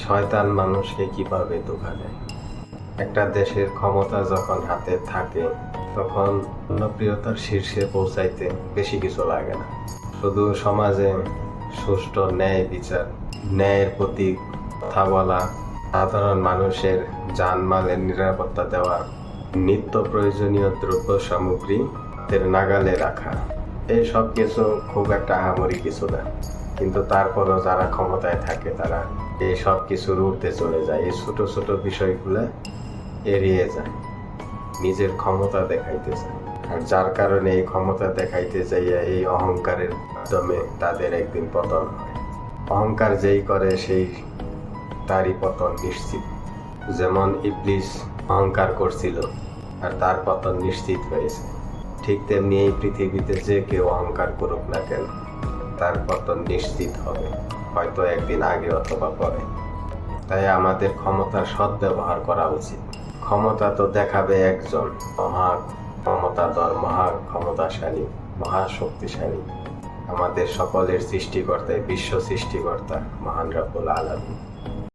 শয়তান মানুষকে কিভাবে ধোঁকা দেয়। একটা দেশের ক্ষমতা যখন হাতে থাকে তখন জনপ্রিয়তার শীর্ষে পৌঁছাইতে বেশি কিছু লাগে না। শুধু সমাজে সুষ্ঠু ন্যায় বিচার, ন্যায়ের প্রতি কথা বলা, সাধারণ মানুষের জানমালের নিরাপত্তা দেওয়া, নিত্য প্রয়োজনীয় দ্রব্য সামগ্রী হাতের নাগালে রাখা, এই সব কিছু খুব একটা আহামরি কিছু না। কিন্তু তারপরও যারা ক্ষমতায় থাকে তারা এই সব কিছুর ঊর্ধ্বে চলে যায়, এই ছোট ছোট বিষয়গুলো এড়িয়ে যায়, নিজের ক্ষমতা দেখাইতে চায়। আর যার কারণে এই ক্ষমতা দেখাইতে যাইয়া এই অহংকারের মাধ্যমে তাদের একদিন পতন হয়। অহংকার যেই করে সেই তারই পতন নিশ্চিত। যেমন ইবলিস অহংকার করছিল আর তার পতন নিশ্চিত হয়েছে, ঠিক তেমনি এই পৃথিবীতে যে কেউ অহংকার করুক না কেন তার পতন নিশ্চিত হবে, হয়তো একদিন আগে অথবা পরে। তাই আমাদের ক্ষমতার সদ্ব্যবহার করা উচিত। ক্ষমতা তো দেখাবে একজন, মহা ক্ষমতাধর, মহা ক্ষমতাশালী, মহাশক্তিশালী, আমাদের সকলের সৃষ্টিকর্তা, বিশ্ব সৃষ্টিকর্তা মহান রব্বুল আলামিন।